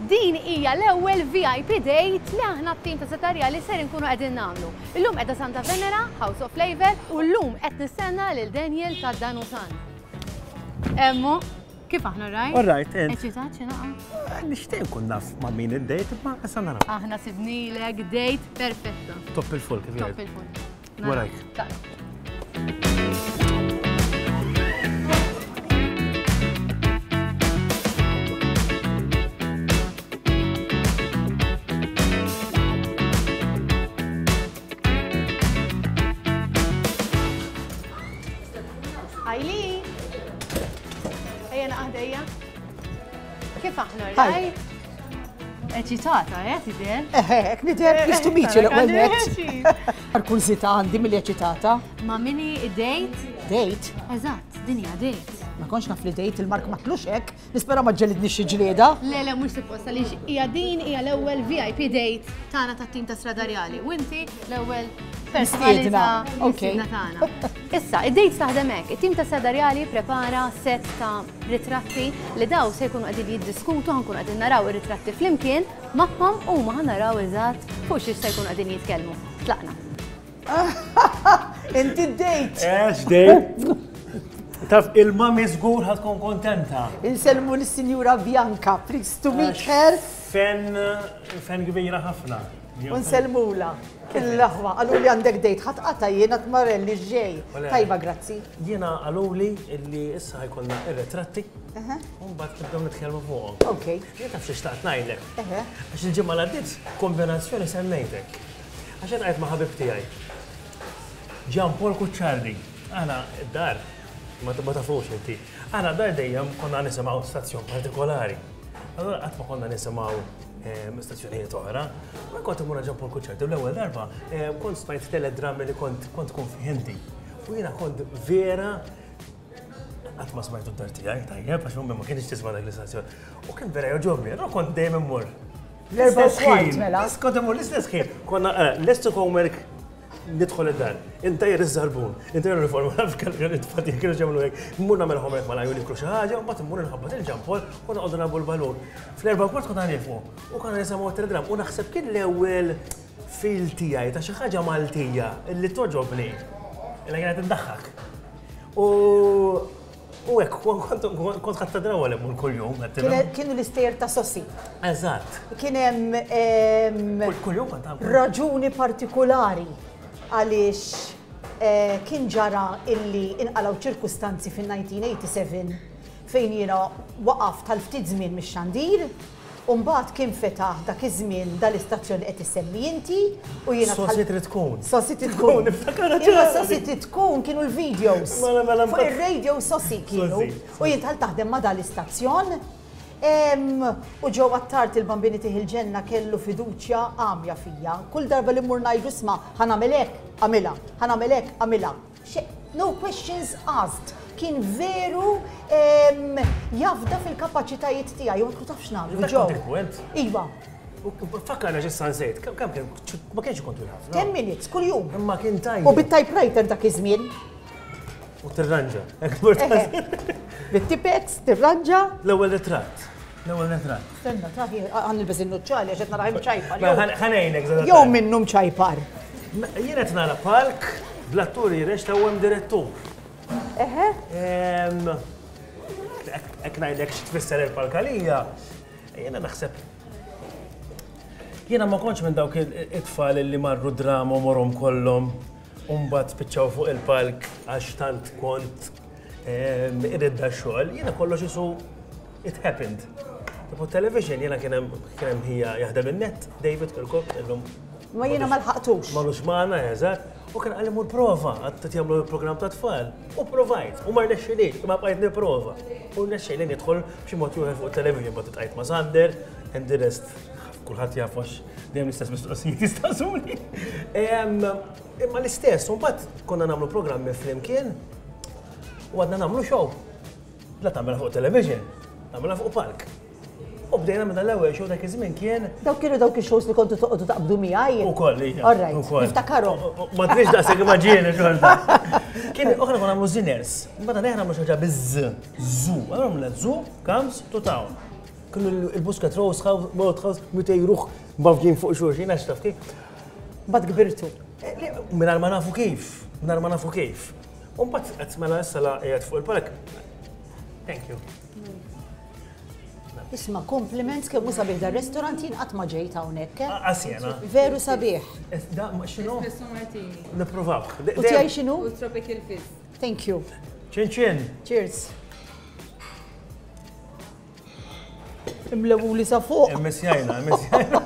Din hija l-ewwel VIP date li aħna t-tim ta' Sadarjali ser inkunu qegħdin nagħmlu. Illum qiegħda Santa Venera, House of Flavor, u llum qed nistenna lil Daniel ta' Danusan. Emmu, kif aħna rajt? Alright, Eċitat x'inaqgħu? Nixtieq nkun naf ma' min id-date ma' issa naraw. Aħna sibnilek date perfetta. Top il-full kif Top il-full. Warajk. Eileen! Ejja naqaħdejja. Kif aħna rajt? Eċitata, tidher? Ek nidher nice to meet you l-ewwel net. Għal-kurzita għandi mill-eċitata. Ma' mini id-date? Date? Eżatt, din hija date. Ma konx naf li date il-Mark ma tlux hekk, nispera ma ġelidni xi ġlieda. Le, mhux supposta li hija din hija l-ewwel VIP date tagħna tat-tim ta' Stradarjali. U inti l-ewwel personalità tagħna. Issa, id-date taħdem hekk. It-tim ta' Stradarjali prepara set ta' ritratti li daw se jkunu qegħdin jiddiskutu, ħankunu qegħdin naraw ir-ritratti flimkien magħhom u ma ħanaraw eżatt fuq xi se jkunu qegħdin jitkellmu. Tlaqna. Inti d-date. Date? Taf il-mami żgur ħadkun kontenta. Inselmu l-Sinjura Bianca, please to meet her. Fen kbira ħafna. Unselmula. Il-laħwa, għallu li għandek date, ħatqata jiena t-marelli ġej. Tajba, grazzi. Jiena għallu li illi issa ħajkonna ir-retratti. Mbagħad nibdew nitkellmu fuqhom. Ok. Jien taf xi xtaqt ngħidlek. Għax il-ġimgħa l-għaddiet kombinazzjoni semmejtek. Għax qed qgħid ma' ħabib tiegħi. Gian Paul Kucċardi. Aħna d-dar, ma tafux inti. Aħna dar dejjem konna nisimgħu stazzjon partikolari. Allura qatt ma konna nisimgħu stazzjonijiet oħra. Ma kont imur Gian Paul Kucċardi l-ewwel darba kont smajt teledrammi li kont tkun fih inti. U jiena kont vera qatt ma smajtu d-dar tiegħi tajjeb għax ummi ma kienx tisma' dak l-istazzjon. U kien vera jogħġobni, allura kont dejjem immur. L-erba' kwart mela. Kont imur l-istess ħin. Konna lestu homework nidħol id-dar, inta jir iż-żarbun, inta jir uniforma, naf it-fatti kienu ġemlu għek, mmur namel homework ma lajju nikru xaħġa, un bat mmur nħabbat il-Gian Paul, konna għoddu nabu l-balun. Fl-erba' kwart konna nifu, u konna nisamu telegram, u naħseb kien l-ewel fil tijaj ta' xaħġa Maltija, illi toġobni, illa kienet indaħħak. U għek, kont ħatta draw għalem kull-jum. Kienu l-istejer ta' Sossi. Eżatt. Kienem kull-jum kont raġuni partikolari għaliex kien ġara illi inqalaw ċirkustanzi fin-1987 fejn jiena waqaf tal-ftit żmien mix-xandir u mbagħad kien fetaħ dak iż-żmien dal-istazzjoni qed issemmi inti u jiena Sossi trid tkun. Sossi trid tkun. Niftakar Imma Sossi trid tkun kienu l-videos. Mela Fuq ir-radio Sossi kienu u jien taħdem ma' dal-istazzjon. U ġew għattart il-bambini tih il-ġenna kellu fiduċja għamja fija. Kull darba li mmur ngħidu isma' ħanagħmel hekk, għamilha, ħanagħmel hekk, għamilha. No questions asked. Kien veru jafda fil-kapaċitajiet tiegħi u ma tafx nagħmlu. Ġew. Iva. Fakkarna ġissan sejt, ma kienx kont ħafna. 10 minutes kuljum. Imma kien tajjeb. U bit-typewriter dak iż-żmien. U tirranġa. Bit-tipex, tirranġa. L-ewwel ritratt. L-ewwel ritratt. Stenna, taħi għan il-bezin nuċċali għax qed naraħim ċajpar. Ħanejnek żgħar. Jew minnhom ċajpar. Jien qed nara palk bl-atturi jirex ta' hemm direttur. Hekk ngħidlek x'tfisser il-palk għalija. Jiena naħseb. Jiena ma kontx minn dawk it-tfal li marru drama u morhom kollhom u mbagħad spiċċaw fuq il-palk għax tant kont irridda x-xogħol. Jiena kollox isu it happened. Fuq television jiena kien hemm hija jaħdem in-net, David Kirkhope illum. Ma jiena ma lħaqtux. Malux magħna eżatt. U kien għalli mur prova, għatta jagħmlu il-programm ta' tfal. U provajt, u ma rnexxilix, ma bqajt nipprova. U rnexxili nidħol b'xi mod ieħor fuq television ma titqajt ma' Sander and the rest. Kulħadd jaf għax dejjem l-istess mistoqsijiet jistaqsuni. Imma l-istess, u mbagħad konna nagħmlu programmi flimkien u għadna nagħmlu show. La tagħmilha fuq television, tagħmilha fuq park. U bdejna minn l-ewwel show dak iż-żmien kien. Dawk kienu dawk ix-shows li kontu toqgħodu taqbdu miegħi. Ukoll hija. All right, niftakarhom. Ma tridx daqshekk immaġini xorta. Kien oħra konna nagħmlu Zinners. Imbagħad aħna nagħmlu xi ħaġa biż-żu. Allura nagħmlu żu comes to town. kienu il-busket Rosehouse, Roadhouse, mitej ruħ bavġin fuq xurxin, għax taf kif. Bad gbirtu. Minar ma nafu kif, minar ma nafu kif. Umbat għatmela s-sala jgħat fuq il-park. Thank you. Isma, kompliments kemm sabiħ da restaurant jien qatt ma ġejt hawnhekk. Asjena. Veru sabiħ. Da, xinu? Espresso martini. Niprovaw. U tiegħi x'inhu? U tropical fizz. Thank you. ċin. Cheers. Imlewu li sa fuq. Messjajna, messjajna.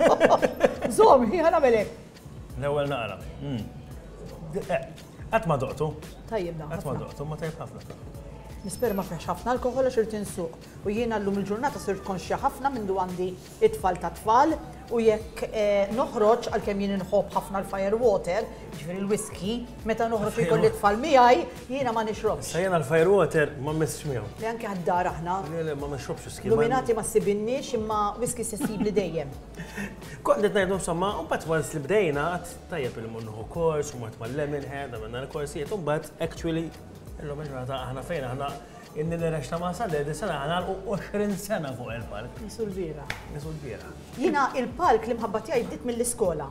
Zom, ħana melek. L-ewel naqra. Għat ma doqtu. Tajjeb da. Għat ma doqtu, ma tajb ħafna. Nisper ma frex ħafna alkohol għax irid insuq. U jiena llum il-ġurnata sirt konxja ħafna minn għandi it-tfal ta' tfal u jekk noħroġ għalkemm jien inħobb ħafna l-firewater, ġifieri l-whisky, meta noħroġ ikolli tfal miegħi, jiena ma nixrobx. Sa jiena l-firewater ma mmessx miegħu. Li anke għaddar aħna. Ma nixrobx whisky. Luminati ma ssibinniex imma whisky sessibli dejjem. Kont qed ngħidu insomma, mbagħad once li bdejna qatt tajjeb il munnuħu kors, u mort mal-Lemonhead, għamilna l-korsijiet, u mbagħad actually illum il-ġurnata aħna fejn aħna inni l-reċta ma' sadde di sena aħna għal 20 sena fuq il-park. Nisu l-vira. Nisu l-vira. Jiena il-park li mħabba tiegħi bdiet mill-iskola.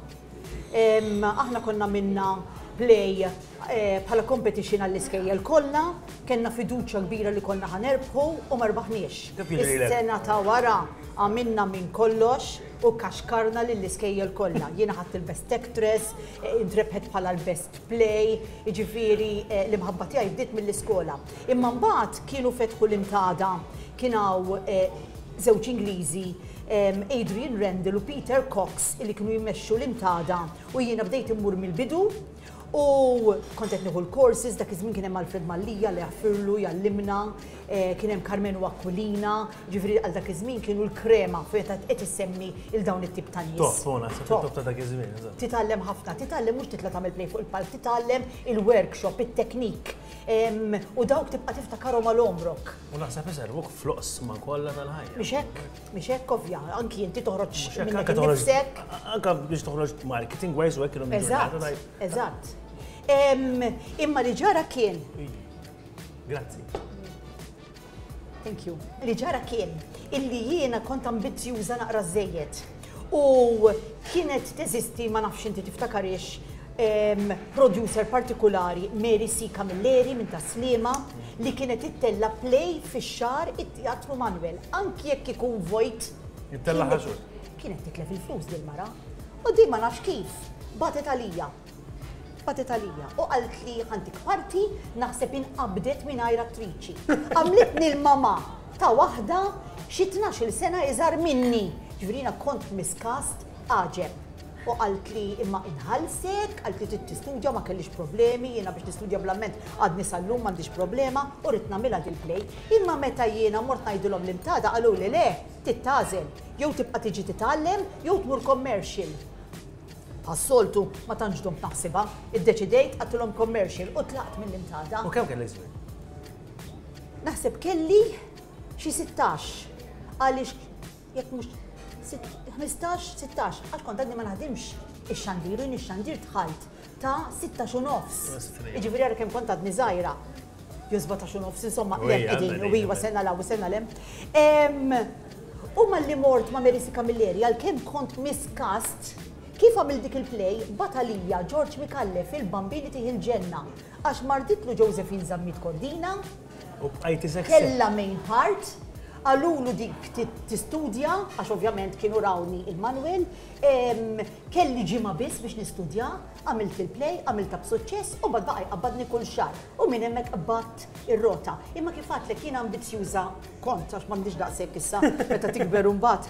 Aħna konna minna play bħala competition għall-iskejjel kollha, kellna fiduċja kbira li konna ħanerbħu u ma rbaħniex. Is-sena ta' wara għamilna minn kollox u kaxkarna lill-iskejjel kollha. Jiena ħadd il-best actress, intrebħet bħala l-best play, jiġifieri l-imħabba tiegħi bdiet mill-iskola. Imma mbagħad kienu fetħu l-imtada, kien hawn żewġ Ingliżi, Adrian Randall u Peter Cox li kienu jmexxu l-imtada u jiena bdejt immur mill-bidu u kontet nieħu l-courses, dak iż-żmien kien hemm Alfred Mallija li jaffirlu jallimna, kien hemm Carmen Aquilina, ġifieri għal dak iż-żmien kienu l-krema fejn qed issemmi il dawn it-tip ta' nies. Top ta' dak iż-żmien. Titgħallem ħafna, titgħallem mhux titla' tagħmel play fuq il-palk, titgħallem il-workshop, it-teknik. U dawk tibqa' tiftakarhom għal omrok. U naħseb iservuk floqs ma' kollha tal-ħajja. Mhix hekk ovvja, anki inti toħroġ minn nifsek. Anke biex toħroġ marketing wise u hekk kienu Eżatt. Imma li ġara kien. Grazzi. Thank you. Li ġara kien illi jiena kont ambizzjuża naqra żejjed. U kienet teżisti ma nafx inti tiftakarix producer partikolari Mary C. Camilleri minn ta' Slima li kienet ittella play fix-xahar it-Teatru Manuel. Anki jekk ikun vojt. Ittella ħaxur. Kienet titlef il-flus dil-mara. U di ma nafx kif. Batet għalija. U qalt li ħantik parti naħseb inqabdet mingħajr attriċi. Għamlitni l-mama ta' waħda xi 12-il sena iżgħar minni. Ġifieri kont miskast għaġeb. U qalt li imma inħallsek, qalt li trid tistudja ma kellix problemi, jiena biex nistudja bl-amment għadni sal-lum m'għandix problema u rrid nagħmilha dil-play. Imma meta jiena mort ngħidulhom l-imtada qalu li le, tittażel, jew tibqa' tiġi titgħallem jew tmur commercial. Għas-soltu ma tantx dom naħsibha, iddeċidejt għatilhom commercial u tlaqt mill-imtada. U kemm kellek żmien? Naħseb kelli xi 16 għaliex jekk mhux 15-16 għax kont għadni ma naħdimx ix-xandir u ix-xandir tħalt ta' 16 u nofs. Jiġifieri għara kemm kont għadni żgħira. Jew 17 u nofs, insomma, qegħdin u iwa sena law u sena lem. U malli mort ma' Mary C. Camilleri għalkemm kont miskast kif għamil dik il-play batalija George Mikallef il-Bambini Tieħi l-Ġenna għax marditlu Josephine Zammit Kordina kella main part għalulu dik tistudja għax ovvjament kienu rawni il-Manuel kelli ġimma biss biex nistudja għamilt il-play, għamilta b'suċċess u bad baqaj qabbadni kull xahar u minn hemmhekk qabbadt ir-rota. Imma kif għatlek kien ambizzjuża kont għax m'għandix daqshekk issa meta tikber imbagħad.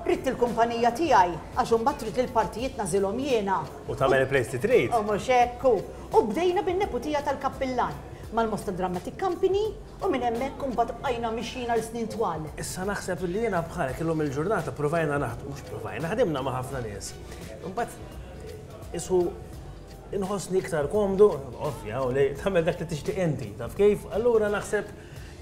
Ritt il-kumpanija tiegħi għax imbagħad trid il-partijiet nażilhom jiena. U tagħmel il-place li trid. U mhux hekk u bdejna bin-neputija tal-kappillan mal-Mostra Dramatic Company u minn hemmhekk imbagħad bqajna mixjina l-snin twal. Issa naħseb li jiena bħalek illum il-ġurnata provajna naħdmu, mhux provajna, ħadimna ma' ħafna nies. Imbagħad isu inħossni iktar komdu, ovvja, u li tagħmel dak li tixtieq inti, taf kif? Allura naħseb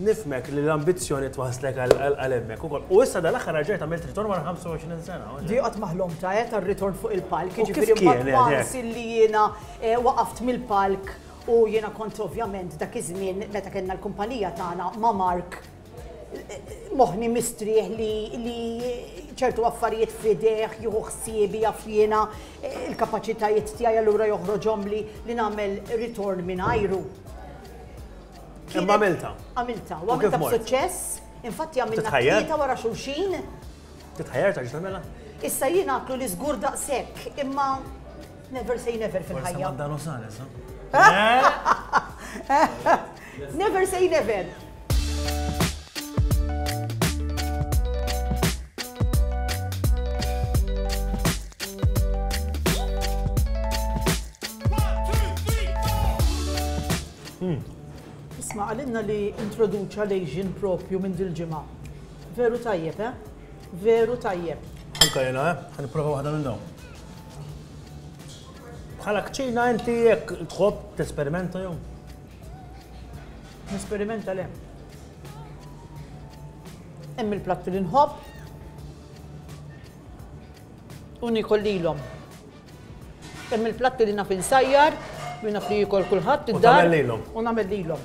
nifmek li l-ambizzjoni twaslek għal-emmek ukoll. U issa dal-aħħar raġajt għamilt ritorn wara 25 sena. Di qatt maħlom ta' tar-ritorn fuq il-palk, jiġifieri mbagħad li jiena waqaft mill-palk u jiena kont ovvjament dak iż-żmien meta kellna l-kumpanija tagħna ma' Mark moħni mistrieħ li ċertu affarijiet fideħ, jieħu ħsiebi jiena il-kapaċitajiet tiegħi allura joħroġhom li nagħmel ritorn minn ajru. Imma għamilta. Għamilta, u għamilta b'suċċess, infatti għamilna tlieta wara xulxin. Titħajjar ta' ġtamela? Issa jiena għaklu li żgur daqshekk, imma never say never fil-ħajja. Never say never. Isma' għalinna li introduċa l-Asian propju minn dil-ġimgħa. Veru tajjeb, Veru tajjeb. Anka jena, ħaniprofa waħda minn dawn. Bħala kċina inti jekk tħobb tesperimenta jew? Nesperimenta le. Hemm il-platti li nħobb u nikollilhom. Hemm il-platti li naf insajjar, li naf li jikol kulħadd id-dar u nagħmel lilhom.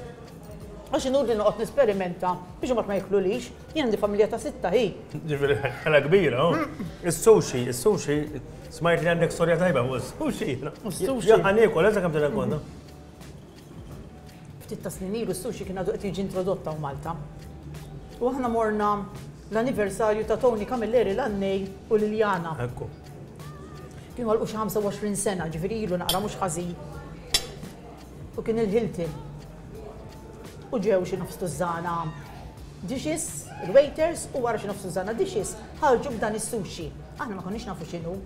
Għax inur li noqgħod nesperimenta biex ma jgħidulix, jien għandi familja ta' 6 hi. Ġifieri ħela kbira, Is-sushi, smajt li għandek storja tajba, is-sushi. Is-sushi. Ħaniekel, eżda kemm tirrakkonta. Ftit ta' snin ilu s-sushi kien għadu qed jiġi introdotta u Malta. U aħna morna l-anniversarju ta' Tony Camilleri l-Annej u Liljana. Ekku. Kienu għalqu xi 25 sena, ġifieri ilu naqra mhux ħażin. U kien il-Hilton. U ġew xi nofs tużana dishes, il-waiters, u wara xi nofs tużana dishes, ħarġu b'dan is-sushi. Aħna ma konniex nafu x'inhu.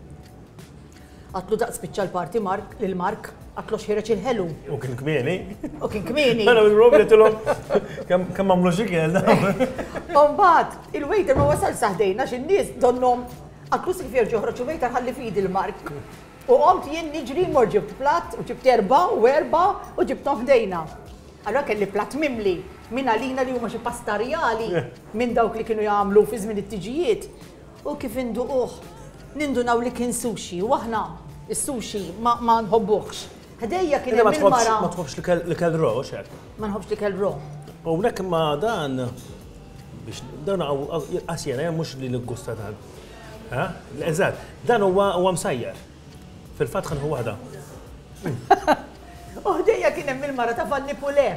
Għatlu daqs spiċċa l-parti lil Mark, għatlu xħireċ il-ħelu. U kien kmieni. U kien kmieni. Għana bil-robi għatilom, kemm għamlu xikel da. Umbat, il-waiter ma wasal saħdejna x'in-nies donnom għatlu si kif jerġgħu joħroġ il-waiter ħalli fidi il-Mark. U qomt jien niġri mor ġibt platt u ġibt 4 u ġibtom f'dejna. Allora kelli platt mimli minn għalina li huma xi pastarjali minn dawk li kienu jagħmlu fi żmien it-tiġijiet. U kif induquh, nindunaw li kien sushi, u aħna is-sushi ma nħobbuhx. Ħdejja kien hemm il-mara. Ma tħobbx li kell raw xek. Ma nħobbx li kell raw. U hekk ma dan biex dan qasjena mhux li l-gusta dan. Eżatt, dan huwa msajjar. Fil-fatt ħanħu waħda. Uħdejja kien hemm il-mara ta' Vanni Pule.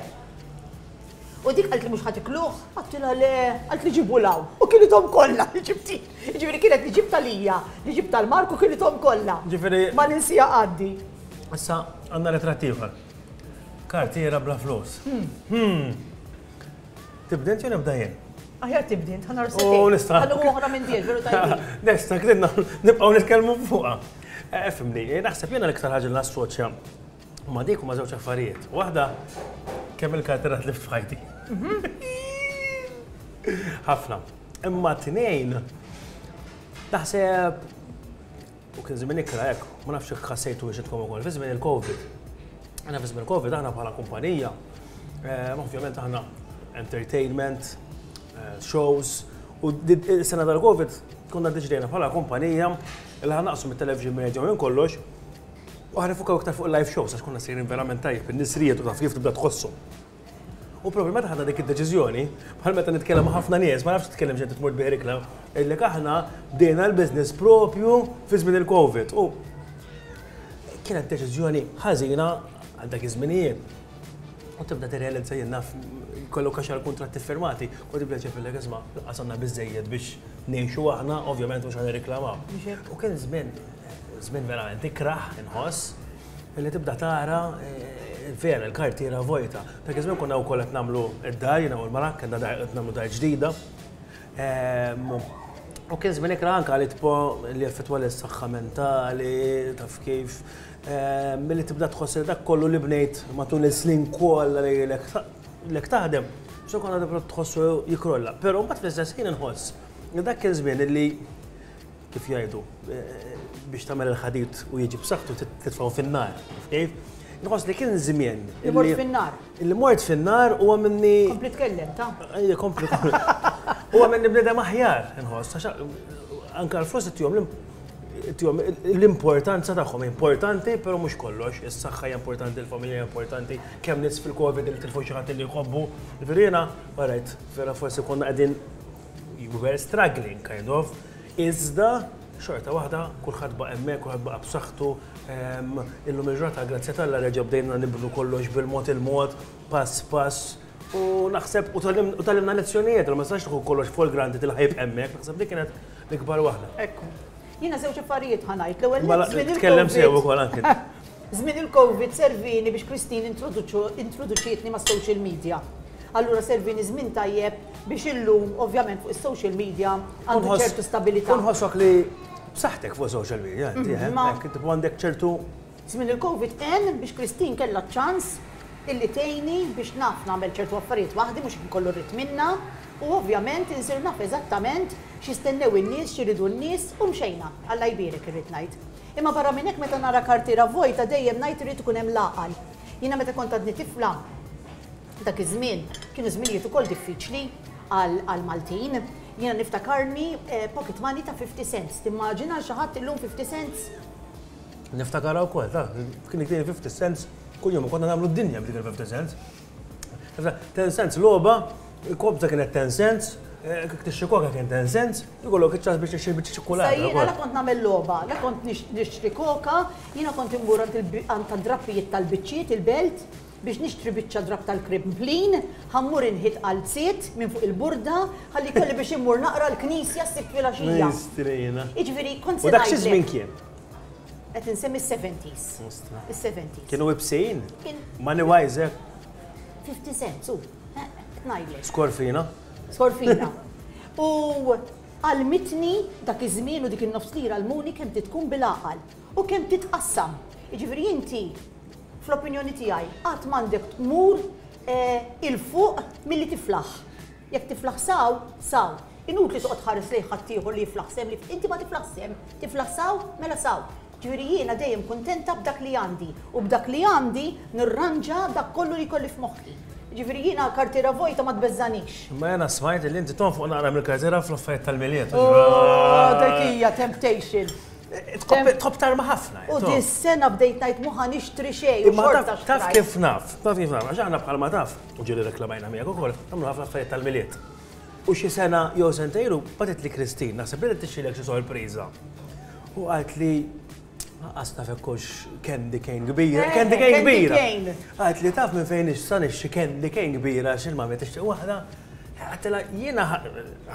U dik qalt li mhux ħatikluh, għattilha le, qalt li ġibu law. U kienithom kollha li ġibti. Ġifieri kienet li ġibta lija, li ġibta l-Mark u kienithom kollha. Ġifieri. Ma ninsija għaddi. Issa għandna ritratt ieħor. Kartiera bla flus. Tibdent jew nibda jien? Aħjar tibdint, ħanar se. U nista'. Ħallu oħra minn diel, veru tajbin. Nista' kridna nibqgħu nitkellmu fuqha. Fimni, naħseb jiena l-iktar ħaġa li nassoċja ma dik huma żewġ affarijiet. Waħda kemm il-karterat li f'ħajti. Ħafna. Imma tnejn naħseb u kien żmien ikra hekk, ma nafx hekk ħassejtu biex intkom ukoll fi żmien il-Covid. Aħna fi żmien il-Covid aħna bħala kumpanija, ovvjament aħna entertainment, shows, u s-sena tal-Covid konna deċidejna bħala kumpanija li ħanaqsu mit-television media minn kollox. U ħanifukaw iktar fuq il-live shows, għax konna sejrin verament tajjeb, in-nisrijiet u taf kif tibda tħossom. U propri meta ħadna dik id-deċiżjoni, bħal meta nitkellem ma' ħafna nies, ma nafx titkellem xejn tmur biħrikla, illi aħna bdejna l-business propju fi żmien il-Covid. U kienet deċiżjoni ħażina għal dak iż-żminijiet. U tibda tirrealizza jien naf kollok għaxar kuntratti firmati, u tibda ċefillek isma' qasanna biżejjed biex ngħixu aħna, ovvjament mhux ħanirriklamaw. U kien żmien verament ikraħ inħoss illi tibda tara vera l-kartiera vojta. Dak iż-żmien konna wkoll qed nagħmlu d-dar jiena u l-Marak kien qed nagħmlu dar ġdida. U kien żmien ikraħ anke li tipo li effettwa lis-saħħa mentali, taf kif milli tibda tħoss li dak kollu li bnejt matul is-snin kollha li lek taħdem, biex konna tibda tħossu jikrolla. Però mbagħad fl-istess ħin inħoss li dak kien żmien illi kif jgħidu biex tagħmel il-ħadid u jiġi b'saħħtu titfgħu fin-nar. Kif? Nħoss li kien żmien. Li mort fin-nar. Li mort fin-nar huwa minni. Kompli tkellem ta'. Ejja kompli. Huwa minni bnedem aħjar inħoss. Anke l-flus tihom l-importanza tagħhom importanti, però mhux kollox. Is-saħħa hija importanti, il-familja hija importanti, kemm nies fil-Covid li tilfu xi ħadd li jħobbu. Verjena, warajt, vera forsi konna qegħdin we were struggling kind of. Iżda xorta waħda kulħadd baqa' hemmhekk, kulħadd baqa' b'saħħtu. Illum il-ġurnata grazzja tal-Alla reġa' bdejna nibnu kollox bil-mod il-mod, pass pass. U naħseb u tal-imna lezzjonijiet, ma nistax tieħu kollox fuq granted il-ħajb hemmhekk, naħseb li kienet l-ikbar waħda. Ekku. Jiena żewġ affarijiet ħanajt. L-ewwel tkellem sew ukoll anke. Żmien il-Covid servini biex Kristin introduċietni ma' social media. Allura servini żmien tajjeb biex illum ovvjament fuq is-social media għandu ċertu stabilità. Unħossok li b'saħħtek fuq social media, inti għandek ċertu. Żmien il-Covid biex Kristin kellha ċans illi tgħinni biex naf nagħmel ċertu affarijiet waħdi mhux inkollu rrid minnha u ovvjament insir naf eżattament x'istennew in-nies, x'iridu n-nies u mxejna. Alla jbierek irrid ngħid. Imma barra minn hekk meta nara kartiera vojta dejjem ngħid irid ikun hemm laqal. Jiena meta kont għadni tifla dak iż-żmien kienu żminijiet ukoll diffiċli għal Maltin. Jiena niftakarni pocket money ta' 50 cents. Timmaġina xi ħadd illum 50 cents? Niftakara wkoll, kien iktieni 50 cents. Kull jum konna nagħmlu d-dinja b'dik il-50 cents. 10 cents logħba, il-kobza kienet 10 cents, tixxikoka kien 10 cents, jkollok iċċas biex tixxi biex ċokolata. Jiena la kont nagħmel logħba, la kont nixtri koka, jiena kont immur għand drappijiet tal-biċċiet il-belt biex nixtri biċċa drapp tal-krimplin, ħammur inħit qalziet minn fuq il-burda, ħalli kolli biex immur naqra l-knisja s-sibt filgħaxija. Mistrina. Jiġifieri kont se U dak xi żmien kien? Qed insemmi is-70s. Is-70s. Kienu wibsejn? Money wise, 50 cents, ngħidlek. Skorfina. Skorfina. U għalmitni dak iż-żmien u dik in-nofslira l-muni kemm tkun bil-għaqal u kemm titqassam. Jiġifieri inti fl-opinjoni tiegħi qatt m'għandek tmur il-fuq milli tiflaħ. Jekk tiflaħ saw. Inutli toqgħod ħares lejn ħadd ieħor li jiflaħ sem li inti ma tiflaħ sem, tiflaħ saw mela saw. Ġifieri jiena dejjem kuntenta b'dak li għandi u b'dak li għandi nirranġa dak kollu li jkolli f'moħħi. Ġifieri jiena kartiera vojta ma tbeżżanix. Ma jiena smajt li inti tonfoq naqra mill-kartiera fl-affarijiet tal-miliet. Dak hija temptation. Tħobb tarma ħafna. U dis-sena bdejt ngħid mhu ħanixtri xejn u xorta taf kif naf, għax aħna bħalma taf, u ġieli reklamajna miegħek ukoll, nagħmlu ħafna affarijiet tal-miliet. U xi sena jew sentejlu batet li Kristin, naħseb li tixxilek xi sorpriża. U qalt li Għasna fekkux candy cane kbira. Candy cane kbira. Għat li taf minn fejn ixsan ixi candy cane kbira xil-mami tixti waħda. Għatela jiena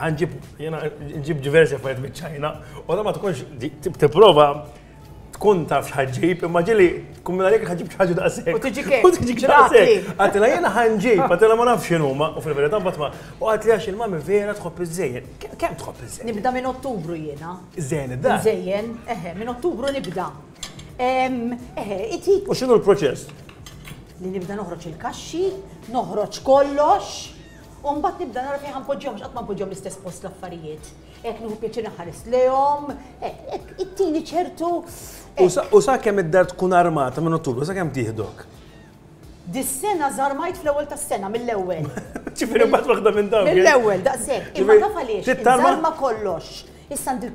nġib diversi affarijiet miċ-ċajna u da ma tkunx tipprova tkun taf xħġib, imma ġili kum għalik ħġib xħġu daqsek. U tiġi kif? U tiġi daqsek. Għatela jiena ħanġib, għatela ma nafx x'inhuma u fil-verità batma. U għat li għax il-mami vera tħobb iż-żejjen. Kemm tħobb iż-żejjen? Nibda minn Ottubru jiena. Iż-żejjen id-dar? Iż-żejjen, minn Ottubru nibda. U x'inhu l-proċess? Li nibda noħroġ il-kaxxi, noħroġ kollox, u mbagħad nibda nara fejn ħanpoġġihom x'qatt ma npoġġihom l-istess post l-affarijiet. Hekk nieħu pjaċir naħares lejhom, ittini ċertu. U sa kemm id-dar tkun armata minn Ottubru, sa kemm tieħdok? Dis-sena żarmajt fl-ewwel tas-sena mill-ewwel. Ċifieri mbagħad waħda minn dawn. Mill-ewwel daqshekk. Imma taf għaliex inżarma kollox. Issa għandi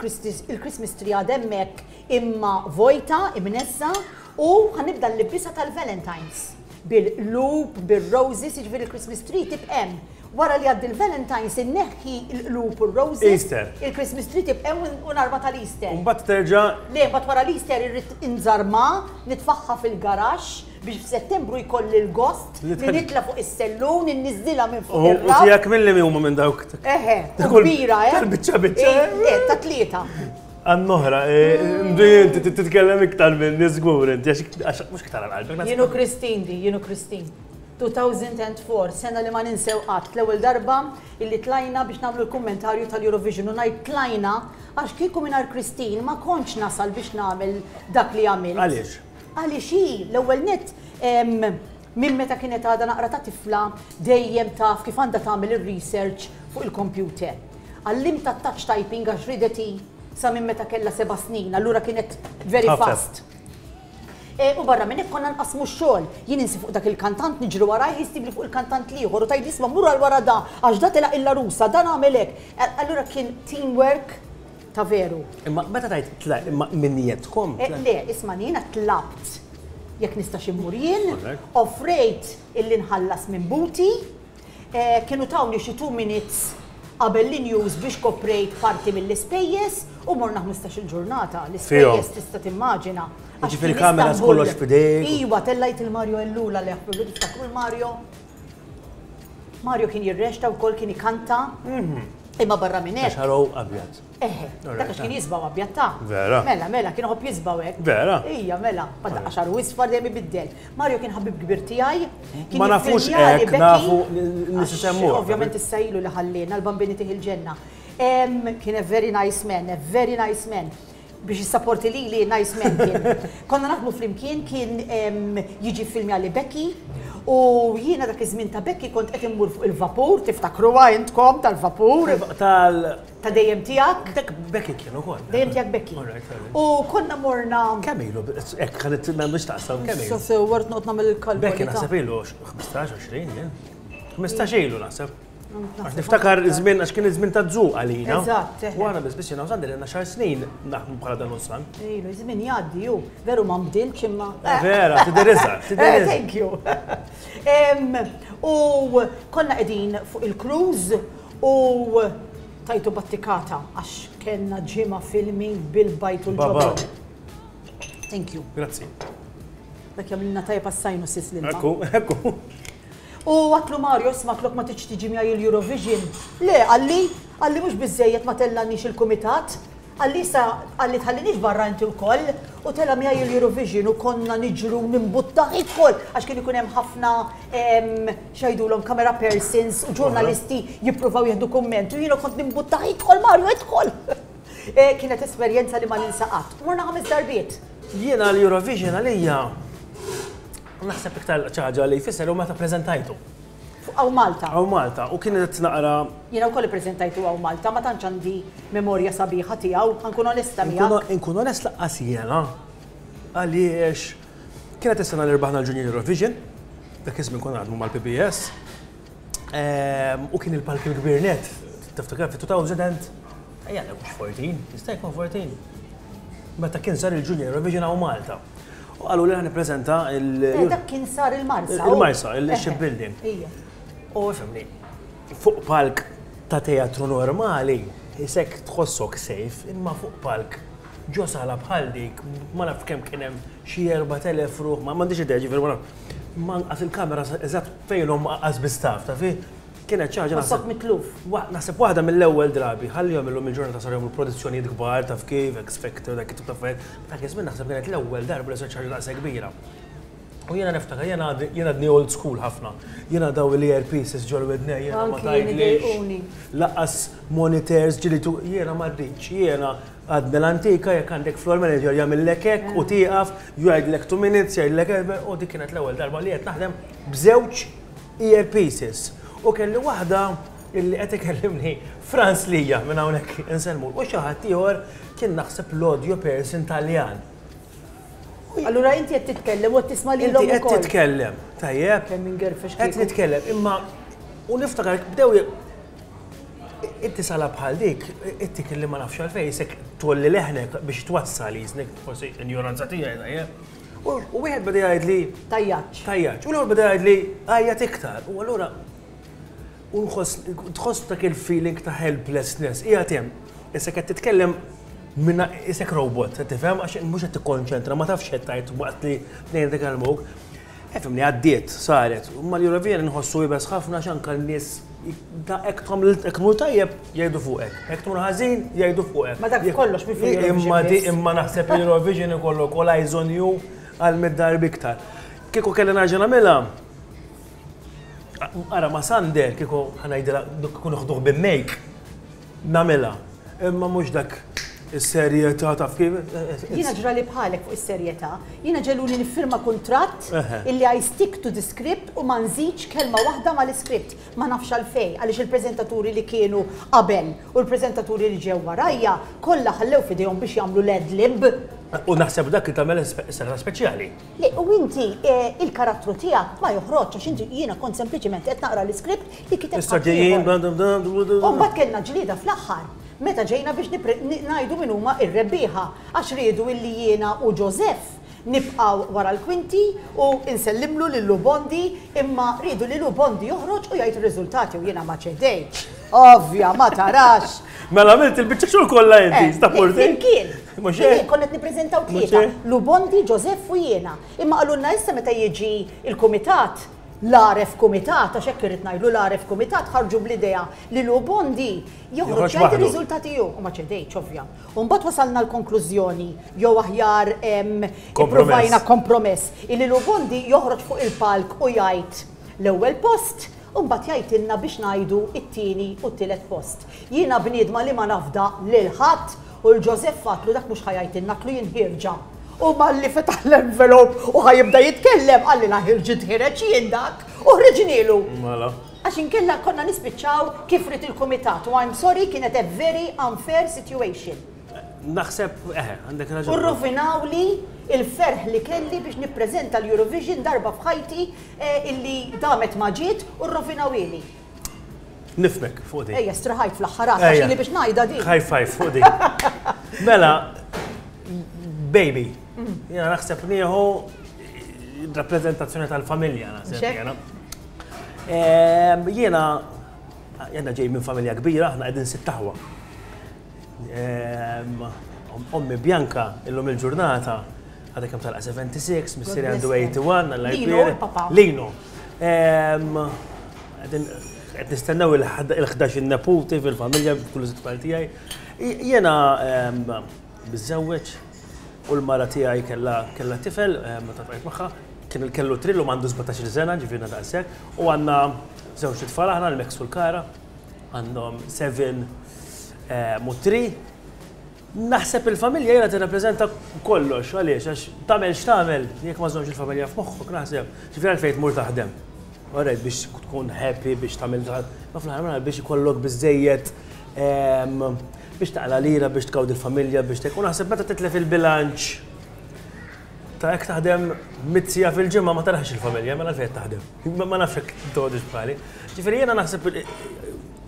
il-Christmas tree għad hemmhekk imma vojta, imnessa u ħanibda l-libisa tal-Valentines. Bil-loop, bil-roses, jiġifieri il-Christmas tree tibqem. Wara li għaddi il-Valentines inneħħi l-loop u r-roses. Easter. Il-Christmas tree tibqem u narba tal-Easter. Mbagħad terġa'. Le, mbagħad wara l-Easter irrid inżarma, nitfaħħa fil-garax biex f'Settembru jkolli l-gost li nitla fuq is-sellun, inniżilha minn fuq ir-rab. U tiegħek milli huma minn dawk. Kbira, Tal-biċċa. Ta' tlieta. Għannoħra, inti titkellem iktar minn niżgur, inti għax mhux iktar għal-qalbek. Jienu Kristin di, jienu Kristin. 2004, sena li ma ninsew qatt, l-ewwel darba illi tlajna biex nagħmlu l-kummentarju tal-Eurovision u ngħid tlajna għax kieku mingħajr Kristin ma kontx nasal biex nagħmel dak li għamilt. Għaliex? Għaliex hi, l-ewwel nett minn meta kienet għadha naqra ta' tifla dejjem taf kif għandha tagħmel ir-research fuq il-computer. Għallimta touch typing għax rideti sa minn meta kellha 7 snin, allura kienet very fast. U barra minn hekk konna nqasmu x-xogħol. Jien insi fuq dak il-kantant niġru waraj jistibli fuq il-kantant ieħor u tgħid isma' mur għal wara da għax da telaq illa rusa, dan għamel hekk. Allura kien teamwork ta' veru. Imma meta tajt tlaq imma minnijetkom? Le, isma' jiena tlabt jekk nistax immur jien, offrejt illi nħallas minn buti, kienu tawni xi 2 minutes qabel l-news biex koprejt parti mill-ispejjeż u morna 15 ġurnata. L-ispejjeż tista' timmaġina. Ġifieri kameras kollox f'idejk. Iwa, tellajt il-Mario Ellula li jaħbru tiftakru l-Mario. Mario kien jirrexta wkoll kien ikanta. Imma barra minn hekk. Xaraw abjad. Dak għax kien jisbaw abjad ta'. Vera. Mela, kien hopp jisbaw hekk. Vera. Ija, mela, badda għaxar u isfar dejjem ibiddel. Mario kien ħabib kbir tiegħi. Ma nafux hekk, nafu nisemmu. Ovvjament issa ilu li ħallina l-bambini tieħi il-ġenna. Kien a very nice man, biex jissapporti li nice man kien. Konna naħdmu flimkien kien jiġi filmja li Becky u jiena dak iż-żmien ta' Becky kont qed immur fuq il-vapur, tiftakruha intkom tal-vapur. Ta' dejjem tiegħek. Dak Becky kien ukoll. Dejjem tiegħek Becky. U konna morna. Kemm ilu? Hekk ħadet m'għandux taqsam kemm ilu. So sewwart noqgħod nagħmel il-kalkoli. Becky naħseb ilu 15-20 jien. 15 ilu naħseb. Għax niftakar iż-żmien għax kien iż-żmien ta' żuq għalina. Eżatt. U għana biss jiena użan dilna 10 snin naħdmu bħala dan ussan. Ilu, iż-żmien jgħaddi ju. Veru ma mbdilx imma. Vera, tidiriża. Thank you. U konna qegħdin fuq il-cruise u tajtu battikata għax kellna ġimgħa filming bil-bajt u l-ġobor. Thank you. Grazzi. Dak jagħmilna tajjeb għas-sajnu sis lilma. Ekku. U għatlu Mario, smaklok ma tiġ tiġi miegħi l-Eurovision. Le, għalli mhux biżejjed ma tellanix il-kumitat. Għalli tħallinix barra inti wkoll u tella miegħi l-Eurovision u konna niġru nimbutta ikoll għax kien ikun hemm ħafna xajdulhom camera persons u ġurnalisti jippruvaw jieħdu kumment u jiena kont nimbutta ikoll Mario idħol. Kienet esperjenza li ma ninsaqat. Morna 5 darbiet. Jiena l-Eurovision għalija naħseb iktar ċaġa li jfisser u meta preżentajtu. Għaw Malta. Għaw Malta, u kienet naqra. Jiena wkoll ippreżentajtu għaw Malta, ma tantx għandi memorja sabiħa tiegħu, ħankun onesta miegħek. Inkun onest laqqas jiena. Għaliex kienet is-sena li rbaħna l-Junior Eurovision, dak iż-żmien konna għadmu mal-PBS. U kien il-palk il-kbir net, tiftakar fi 2000 ejja mhux 14, jista' jkun 14. Meta kien sar il-Junior Eurovision għaw Malta. U għallu li għan prezenta dak kien sar il-Marsa. Il-Marsa, il-shipbuilding. U fimni, fuq palk ta' teatru normali, jisek tħossok sejf, imma fuq palk ġo sala bħal dik, ma naf kemm kien hemm xi 4,000 ruħ, ma m'għandix idea ġifier ma naf. Ma nqas il-kamera eżatt fejnhom qas bistaf, ta' fi kienet ċaġa naħseb mitluf. Naħseb waħda mill-ewwel drabi, ħallihom illum il-ġurnata sarhom il-produzzjonijiet kbar taf kif, X Factor, dak it-tip ta' affarijiet. Dak iż-żmien naħseb kienet l-ewwel darba li sar ċaġa daqsa kbira. U jiena niftakar, jiena dni old school ħafna. Jiena daw l-earpieces ġol wednej, jiena ma tajtlix. Laqqas monitors ġilitu, jiena ma rridx, jiena għadna l-antika jekk għandek floor manager jagħmellek hekk u tieqaf, jgħidlek 2 minutes, jgħidlek u dik kienet l-ewwel darba li qed naħdem b'żewġ earpieces. U kelli waħda illi qed ikellimni Franz Lija minn hawnhekk inselmu. U xi ħadd ieħor kien naħseb l-audio person Taljan. Allura inti qed titkellem u tisma' lilhom ukoll. Inti qed titkellem, tajjeb. Kemm ingerfex qed nitkellem, imma u niftakar bdew inti sala bħal dik, inti kelli ma nafx għalfejn isek twolli leħnek biex twassal jisnek forsi ignoranza tiegħi tajjeb. U wieħed beda jgħid li tajjaġġ. U l beda jgħid li għajjat iktar. U allura tħoss dak il-feeling ta' helplessness. Qiegħed hemm, isek qed titkellem minna isek robot, tifhem għax mhux qed tikkonċentra, ma tafx qed tgħid waqt li tnejn tikellmuk. Efhimni għaddiet, saret. Ma l-Eurovision nħossu jibes ħafna x'anke n-nies hekk tagħmlu tajjeb jgħidu fuqek, hekk tmur ħażin jgħidu fuqek. Ma dak kollox minn imma naħseb il-Eurovision ikollok all eyes on you għal mid-darbi iktar. Kieku kelli narġa' nagħmilha ara ma Sander kieku ħanajdilha kun uħduh bin-mejk nagħmilha. Imma mhux dak is-serjetà taf kif. Jiena ġrali bħalek fuq is-serjetà. Jiena ġeluni nifirma kuntratt illi I stick to the script u ma nżidx kelma waħda mal-iskript. Ma nafx għalfejn għaliex il-preżentaturi li kienu qabel u l-preżentaturi li ġew warajja kollha ħallew f'idejhom biex jagħmlu l-ad-lib. U naħseb dak li tagħmel sena speċjali. U inti il-karattru tiegħek ma joħroġ għax inti jiena kont sempliċement qed naqra l-iskript li kiteb. Issa ġejjin u mbagħad kellna ġlieda fl-aħħar. meta ġejna biex ngħidu min huma ir-rebbieħa għax riedu illi jiena u Joseph nibqaw wara l-kwinti u insellimlu lill Bondi imma rridu li Bondi joħroġ u jgħid ir-riżultati u jiena ma ċedejx. Ovvja, ma tarax. Mela għamilt il-biċċa xogħol kollha inti, stapporti. Kien. Konnet nippreżentaw tlieta. Bondi, Joseph u jiena. Imma qalulna issa meta jiġi il-kumitat l-Aref Kumitat, għax hekk irid ngħidu l-Aref Kumitat ħarġu bl-idea li Bondi joħroġ jgħid ir-riżultati jew u ma ċedejx ovvja. U mbagħad wasalna l-konklużjoni jew aħjar ippruvajna kompromess illi Bondi joħroġ fuq il-palk u jgħid l-ewwel post u mbagħad jgħidilna biex ngħidu t-tieni u t-tielet post. Jiena bniedma li ma nafda lil ħadd u l-Joseph fatlu dak mhux ħajajtilna tlu jinħirġa. U malli fetaħ l-envelop u ħajibda jitkellem għalli naħirġi tħireċ jien dak u ħriġnilu. Mela. Għax inkella konna nispiċċaw kif rid il-kumitat u I'm sorry kienet a very unfair situation. Naħseb, għandek raġun. U rrovinaw li il-ferħ li kelli biex nippreżenta l-Eurovision darba f'ħajti illi damet ma ġiet u rrovinaw ili. Nifmek fuq di. Ejja, straħajt fl-aħħarat għax li biex ngħidha di. High five fuq di. Mela, baby. Jena naħseb nieħu rappresentazzjoni tal-familja naħseb jena. Jena ġej minn familja kbira, aħna qegħdin sittaħwa. Ommi Bjanka illum il-ġurnata għadha kemm talqa 76, missieri għandu 81, alla jkun. Lino. Qed nistennew il-11 neputi fil-familja b'kull żitfal tiegħi. Jiena biżżewweġ u l-mara tiegħi kellha tifel meta tqajt magħha, kien kellu trillu m'għandu 17 sena ġifieri daqshekk u għandna żewġ tfal aħna l-Meks u l-Kara għandhom 7 u 3. Naħseb il-familja jiena tirrappreżenta kollox għaliex għax tagħmel x'tagħmel jekk ma żommx il-familja f'moħħok naħseb ġifieri għalfejn tmur taħdem. Alright biex tkun happy biex tagħmel ma fl-aħħar biex ikollok biżejjed biex taqla lira, biex tkawd il-familja, biex tek. U naħseb meta titlef il-bilanċ ta' hekk taħdem mitzija fil-ġimgħa ma taraħx il-familja, mela fejn taħdem. Ma nafx hekk toħodx bħali. Ġifieri jiena naħseb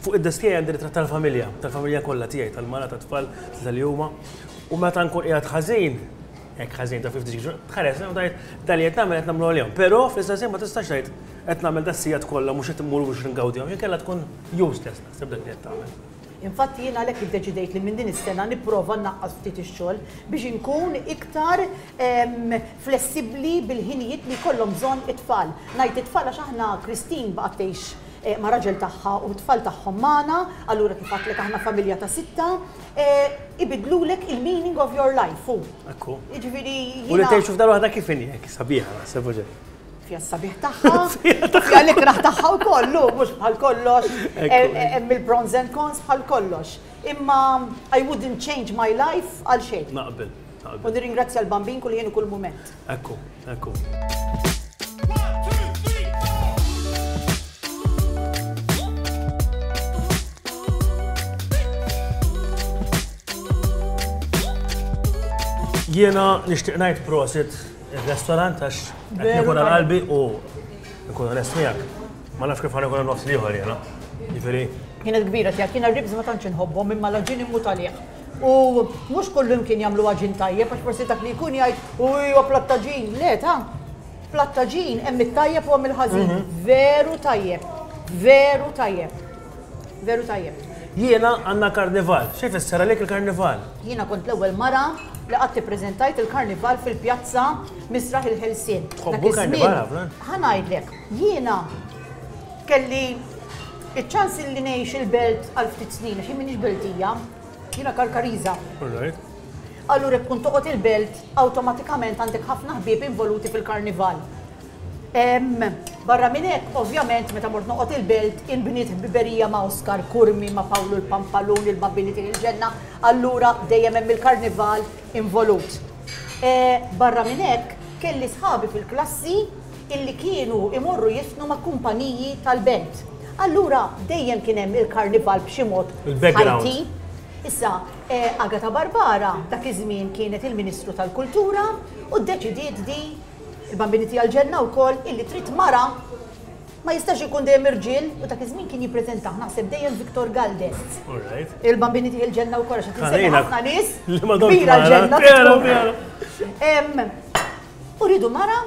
fuq id-desk tiegħi għandi ritratt tal-familja kollha tiegħi, tal-mara, tat-tfal, tal-juma. U meta nkun qiegħed ħażin, hekk ħażin ta' 50 ġurnata, tħares tgħid dali qed nagħmel qed nagħmlu għalihom. Però fl-istess ma tistax tgħid qed nagħmel dassijat kollha mhux qed immur biex ringawdihom, inkella tkun useless naħseb dak li qed tagħmel. Infatti jiena għalhekk iddeċidejt li minn din is-sena nipprova naqqas ftit ix-xogħol biex inkun iktar flessibbli bil-ħinijiet li jkollhom bżonn it-tfal. Ngħid it-tfal għax aħna Kristin baqgħet tgħix ma' raġel tagħha u t-tfal tagħhom magħna, allura kif għadlek aħna familja ta' 6, ibidlulek il-meaning of your life. Ekku. Jiġifieri u li tgħixu f'dar waħda kif inhi hekk sabiħa naħseb uġej. Fija s-sabiħ tagħha, fija l-ikraħ tagħha u kollu, mhux bħal kollox, hemm il-pros and cons bħal kollox. Imma I wouldn't change my life għal xejn. Naqbel. U nirringrazzja l-bambin kull jien u kull mument. Ekku. Jiena nixtieq ngħid prosit il-restorant għax qed nikun qalbi u nkun onest miegħek. Ma nafx kif ħankun nofs ieħor jiena. Jiġifieri. Kienet kbira tiegħek, kien ir-ribs ma tantx inħobbhom imma l-aġin imut għalih. U mhux kullum kien jagħmlu aġin tajjeb għax forsi dak li jkun jgħid huwa plattaġin. Le ta' plattaġin hemm it-tajjeb u hemm il-ħażin. Veru tajjeb. Veru tajjeb. Veru tajjeb. Jiena għandna karnival. X'e jfisser għalik il-karnival? Jiena kont l-ewwel mara li qatt ippreżentajt il-karnival fil-pjazza Misraħ il-Ħelsien. Tħobbu l-karnival, ħanajdlek, jiena kelli iċ-ċans li ngħix il-belt għal ftit snin, għax m'iniex beltija, jiena Karkariża. Allura tkun toqgħod il-belt, awtomatikament għandek ħafna ħbieb involuti fil-karnival. Barra minn hekk, ovvjament, meta mort noqgħod il-belt, inbniet ħbiberija ma' Oskar Kurmi, ma' Pawlu l-Pampalun, il-Bambini il-ġenna, allura dejjem hemm il-karnival involut. Barra minn hekk, kelli sħabi fil-klassi illi kienu imorru jifnu ma' kumpaniji tal-belt. Allura dejjem kien hemm il-karnival b'xi mod ħajti. Issa, Agata Barbara dak iż-żmien kienet il-Ministru tal-Kultura u ddeċidiet di il-Bambini tal-ġenna wkoll illi trid mara ma jistax ikun dejjem irġiel u dak iż-żmien kien jippreżentaħ naħseb dejjem Viktor Galdes. Il-bambini tieħi l-ġenna wkoll x'qed insemmi ħafna nies. Kbira l-ġenna. U rridu mara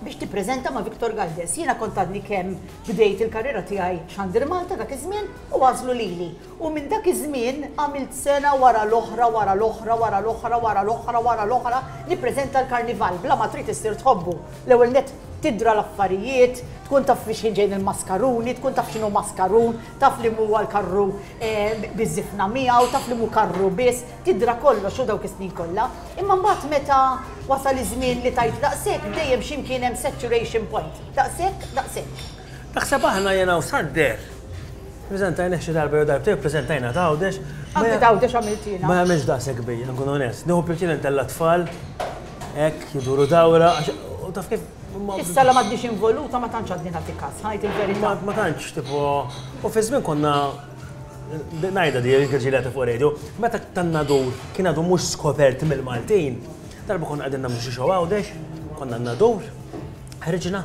biex tippreżenta ma' Viktor Galdes. Jiena kont għadni kemm bdejt il-karriera tiegħi x'Andir Malta dak iż-żmien u għażlu lili. U minn dak iż-żmien għamilt sena wara l-oħra, wara l-oħra, wara l-oħra, wara l-oħra, wara l-oħra nippreżenta l-karnival bla ma trid issir tħobbu. L-ewwel net tidra l-affarijiet, tkun taf fiex ġejn il-maskaruni, tkun taf x'inhu maskarun, taf li huwa l-karru biż-żifna miegħu, taf li hu karru biss, tidra kollox u dawk is-snin kollha. Imma mbagħad meta wasal iż-żmien li tajt daqshekk dejjem x'imkien hemm saturation point. Daqshekk. Naħseb aħna jena u Sander. Preżentajna xi darba jew darbtej preżentajna Għawdex. Anke Għawdex għamiltina. Ma jagħmilx daqshekk bejja, nkun onest. Nieħu pjaċir tell-tfal hekk jiduru dawra u taf kif. Issa la m'għaddix involuta ma tantx għadni nagħti każ, ħajt il-verità. Ma tantx tipo u fi żmien konna ngħidha di l-irġielata fuq radio, meta tan-nadur kien għadu mhux skopert mill-Maltin. Darba konna qegħdin nagħmlu xi xogħol Għawdex, konna nadur, ħriġna.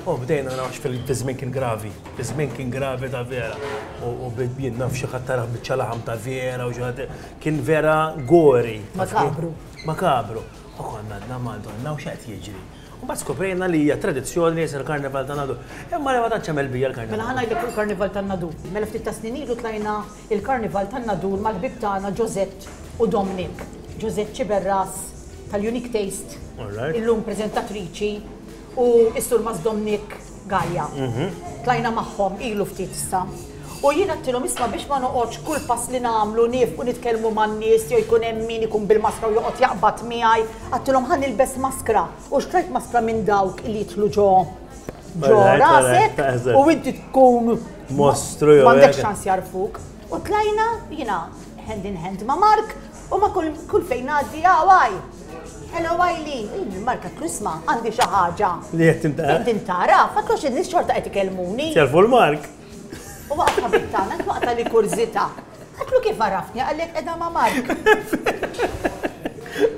U bdejna nafx fil-żmien kien gravi, iż-żmien kien gravi ta' vera. U bdejn naf xi ħadd taraħ biċċa laħam ta' vera u xi ħadd kien vera gori. Makabru. U konna għadna Madonna u x'qed jiġri. U mbagħad skoprejna li hija tradizzjoni li jsir karnival ta' Nadur. Imma li ma tantx hemm bija l-karnival. Mela ħanajdlek il-karnival tan Nadur. Mela ftit ta' snin ilu tlajna il-karnival tan Nadur mal-ħbib tagħna Josette u Dominic. Josette Ċiberras tal-Unique Taste. Illum preżentatriċi u is-sur Mas Dominic Galja. Tlajna magħhom ilu ftit issa. U jien għattilhom isma' biex ma noqgħodx kull pass li nagħmlu nifqu nitkellmu man-nies jew jkun hemm min ikun bil-maskra u joqgħod jaqbad miegħi, għattilhom ħan nilbes maskra u xtrajt maskra minn dawk li jidħlu ġo rasek u inti tkun mostru jew m'għandekx ċans jarfuk. U tlajna jiena hand in hand ma' Mark u ma' kull fejn ngħaddi għaj. Hello Wiley, Mark għatlu isma' għandi xi ħaġa. Li qed tintara? Qed tintara, fatlux in-nies xorta qed ikellmuni. Jarfu l-Mark. U waqta bittana, waqta li kurzita. Għatlu kif għarafni, għallek edha ma' Mark.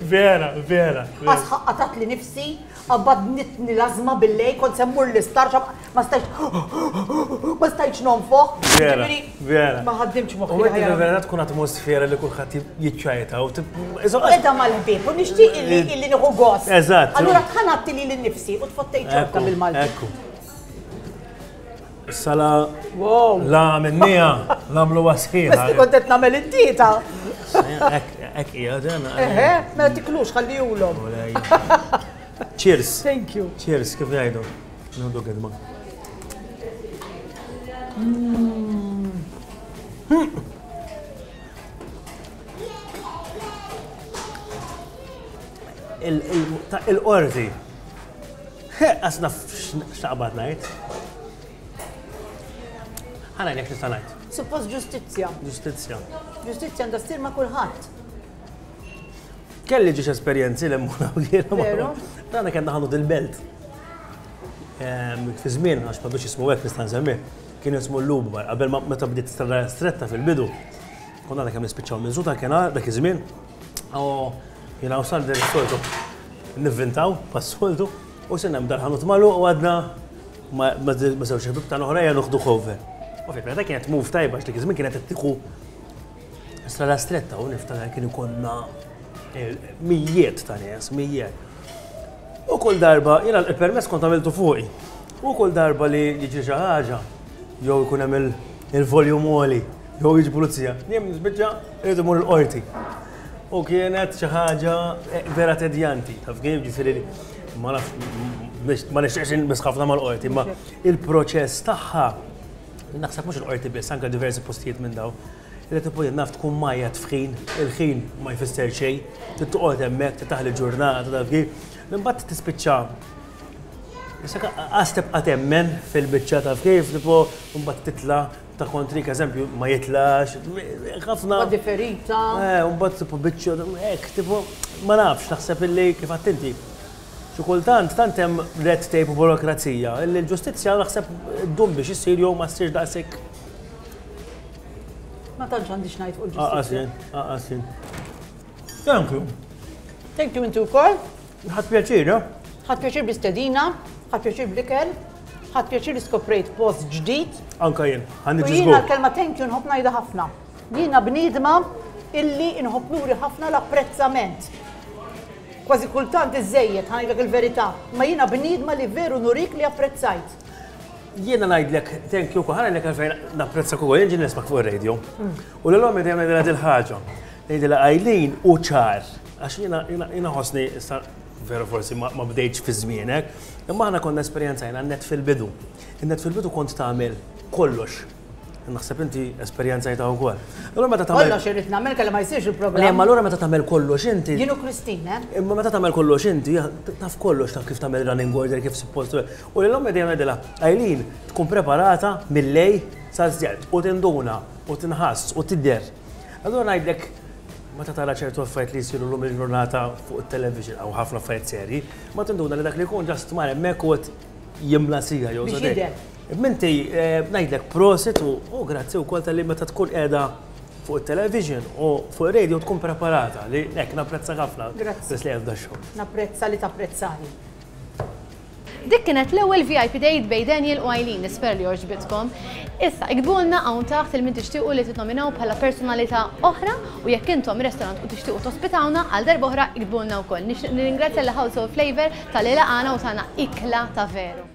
Vera. Għatat li nifsi, għabadnitni lazma bil-lej, kont semmur l-istar, ma stajċ nonfoq. Vera. Ma ħaddimx moħħi. U għeddi vera tkun atmosfera li kullħat jitċajta. Edha mal-ħbib, u nixtieq illi nieħu gost. Eżatt. Allura tħanatti li l-nifsi u tfottej ċorta bil-Malti. Sala la minnija, namlu wasħiħa. Besti kontet namel id-dieta. Ek ija ġena. Mela tiklux, ħalli julom. Cheers. Thank you. Cheers, kif jgħidu? Nudu għedma. Il-qorti. Asna x'taqbad ngħid. Ħana jnek nistanajt. Suppost ġustizzja. Ġustizzja għandha ssir ma' kulħadd. Kelli ġiex esperjenzi li mmuna u ġiera. Veru? Dana kien naħanu dil-belt. Fi żmien għax m'għadux jismu hekk nista' nsemmih, kien jismu l-Lubar, qabel meta bdiet stretta fil-bidu. Konna kemm nispiċċaw minn Zuta kien dak iż-żmien. Jiena wsal is-soltu nivvintaw pas-soltu u se hemm dal-ħanut magħluq u għadna ma żewġ ħbib ta' oħrajja nuħdu cover. U fil ta' kienet move tajba, għax dik iż-żmien kienet tieħu strada stretta u niftakar kien ikollna mijiet ta' nies, mijiet. U kull darba, jiena il-permess kont għamiltu fuqi. U kull darba li jiġri xi ħaġa, jew ikun hemm il-volume għoli, jew jiġi pulizija, jiem nisbiċċa irid imur l-qorti. U kienet xi ħaġa vera tedjanti, taf kif ġifieri ma nixtieqx inbis ħafna mal-qorti, imma il-proċess tagħha naħseb mhux il-qorti biss anke diversi postijiet minn daw. Irid ipojja naf tkun majjed f'ħin, il-ħin ma jfisser xejn, tittoqgħod hemmhekk titaħli ġurnata taf kif. Imbagħad tispiċċa. Issa qas tibqa' temmen fil-biċċa taf kif, tipo mbagħad titla' ta' kontrik eżempju ma jitlax, ħafna. Differita. Mbagħad tipo biċċa hekk, tipo ma nafx naħseb illi kif attinti. Xi kultant tant hemm red tape u burokrazija, illi l-ġustizzja naħseb ddum biex issir jew ma ssirx daqshekk. Ma tantx għandix ngħid fuq il-ġustizzja. Aqasin. Thank you. Thank you intu wkoll. Ħadd pjaċir, Ħadd pjaċir bl-istedina, ħadd pjaċir bl-ikel. ħadd pjaċir skoprejt post ġdid. Anka jien, ħanni ġizgu. Jiena l-kelma thank you nħobb ngħidha ħafna. Jiena bniedma illi nħobb nuri ħafna l-apprezzament. Kważi kultant iżejjed ħanajdlek il-verità, ma jiena bniedma li veru nurik li apprezzajt. Jiena ngħidlek thank you ħana ngħidlek għalfejn napprezza ukoll jien ġie nismak fuq ir-radio. U l-lum dejjem ngħidilha dil ħaġa. Ngħidilha Eileen u ċar. Għax jiena ħossni veru forsi ma bdejtx fi żmienek, imma aħna konna esperjenzajna net fil-bidu. In-net fil-bidu kont tagħmel kollox. Naħseb inti esperjenzajta wkoll. Allura meta tagħmel kollox irid nagħmel kellha ma jsirx il-programm. Imma allura meta tagħmel kollox inti. Jienu Kristina. Imma meta tagħmel kollox inti, taf kollox taf kif tagħmel running order, kif suppost. U l-lum dejjem ngħidilha, Eileen tkun preparata mill-lej sal-żjed u tinduna u tinħass u tidher. Allura ngħidlek meta tara ċertu affarijiet li jsiru llum il-ġurnata fuq it-television aw ħafna affarijiet serji, ma tinduna li dak li jkun ġast mar hemmhekk u jimla sija jew Minti ngħidlek prosit u grazzi wkoll tal-li meta tkun qiegħda fuq it-television u fuq ir-radio tkun preparata li hekk napprezza ħafna. Grazzi. Li qiegħda x-xogħol. Napprezza li tapprezzani. Dik kienet l-ewwel VIP date bejn Daniel u Eileen, nisper li jorġbitkom. Issa, iktbulna hawn taħt il-min tixtiequ li titnominaw bħala personalità oħra u jekk intom restorant u tixtiequ tospitawna għal darba oħra iktbulna wkoll. Nirringrazzja l House of Flavor tal-li laqana u tagħna ikla ta' veru.